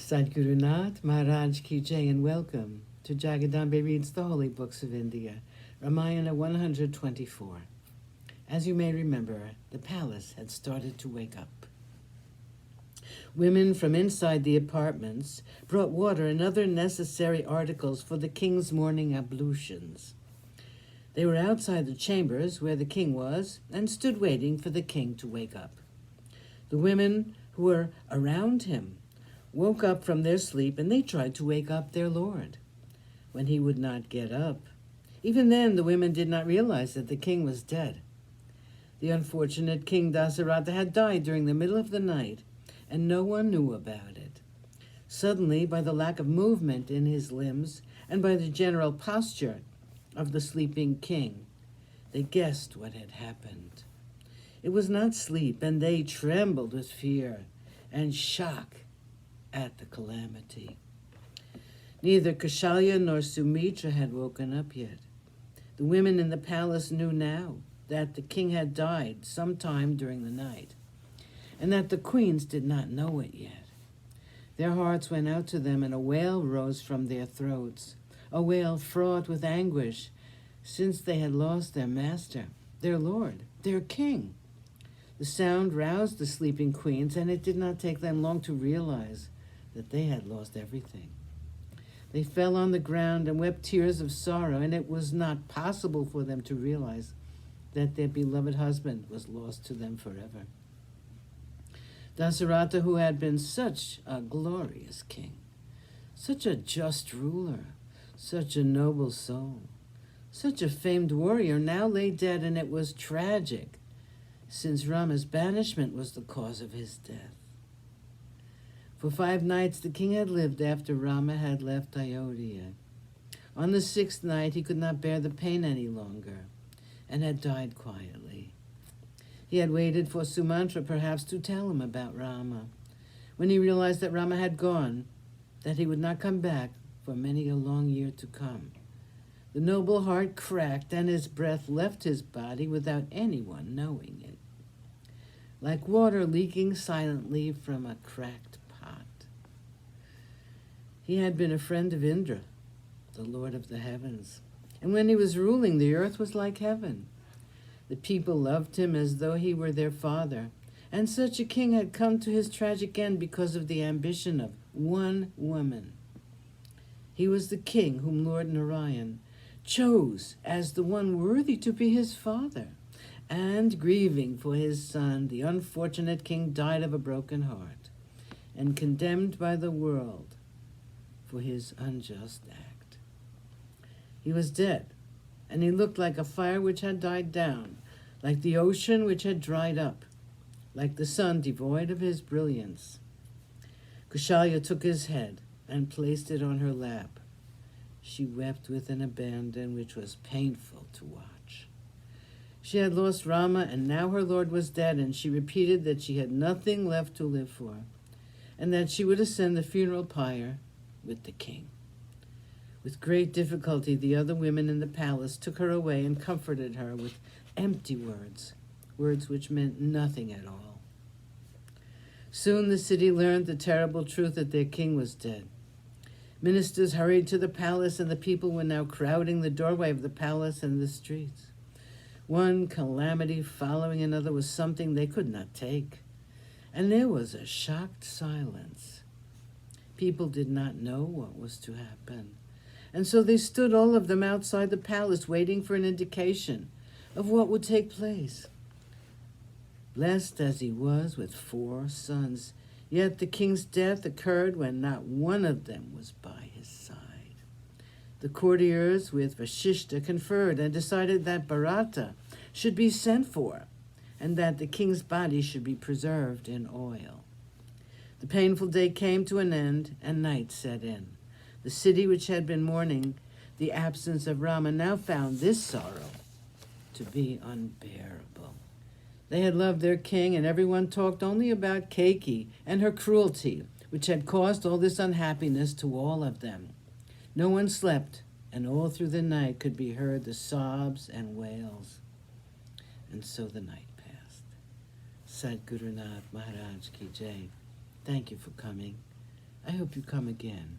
Sadhguru Nath Maharaj Ki Jai, and welcome to Jagadambe Reads the Holy Books of India, Ramayana124. As you may remember, the palace had started to wake up. Women from inside the apartments brought water and other necessary articles for the king's morning ablutions. They were outside the chambers where the king was and stood waiting for the king to wake up. The women who were around him woke up from their sleep, and they tried to wake up their lord. When he would not get up, even then the women did not realize that the king was dead. The unfortunate King Dasarata had died during the middle of the night, and no one knew about it. Suddenly, by the lack of movement in his limbs and by the general posture of the sleeping king, they guessed what had happened. It was not sleep, and they trembled with fear and shock at the calamity. Neither Kaushalya nor Sumitra had woken up yet. The women in the palace knew now that the king had died sometime during the night, and that the queens did not know it yet. Their hearts went out to them, and a wail rose from their throats, a wail fraught with anguish, since they had lost their master, their lord, their king. The sound roused the sleeping queens, and it did not take them long to realize that they had lost everything. They fell on the ground and wept tears of sorrow, and it was not possible for them to realize that their beloved husband was lost to them forever. Dasarata, who had been such a glorious king, such a just ruler, such a noble soul, such a famed warrior, now lay dead, and it was tragic, since Rama's banishment was the cause of his death. For 5 nights the king had lived after Rama had left Ayodhya. On the 6th night he could not bear the pain any longer and had died quietly. He had waited for Sumitra perhaps to tell him about Rama. When he realized that Rama had gone, that he would not come back for many a long year to come, the noble heart cracked and his breath left his body without anyone knowing it, like water leaking silently from a cracked pot. He had been a friend of Indra, the Lord of the heavens, and when he was ruling, the earth was like heaven. The people loved him as though he were their father, and such a king had come to his tragic end because of the ambition of one woman. He was the king whom Lord Narayan chose as the one worthy to be his father, and grieving for his son, the unfortunate king died of a broken heart and condemned by the world for his unjust act. He was dead, and he looked like a fire which had died down, like the ocean which had dried up, like the sun devoid of his brilliance. Kaushalya took his head and placed it on her lap. She wept with an abandon which was painful to watch. She had lost Rama, and now her lord was dead, and she repeated that she had nothing left to live for, and that she would ascend the funeral pyre with the king. With great difficulty, the other women in the palace took her away and comforted her with empty words, words which meant nothing at all. Soon the city learned the terrible truth that their king was dead. Ministers hurried to the palace, and the people were now crowding the doorway of the palace and the streets. One calamity following another was something they could not take, and there was a shocked silence. People did not know what was to happen, and so they stood, all of them, outside the palace, waiting for an indication of what would take place. Blessed as he was with 4 sons, yet the king's death occurred when not one of them was by his side. The courtiers with Vasishta conferred and decided that Bharata should be sent for, and that the king's body should be preserved in oil. The painful day came to an end, and night set in. The city, which had been mourning the absence of Rama, now found this sorrow to be unbearable. They had loved their king, and everyone talked only about Keiki and her cruelty, which had caused all this unhappiness to all of them. No one slept, and all through the night could be heard the sobs and wails. And so the night passed. Sadhguru Nath Maharaj Ki Jai. Thank you for coming. I hope you come again.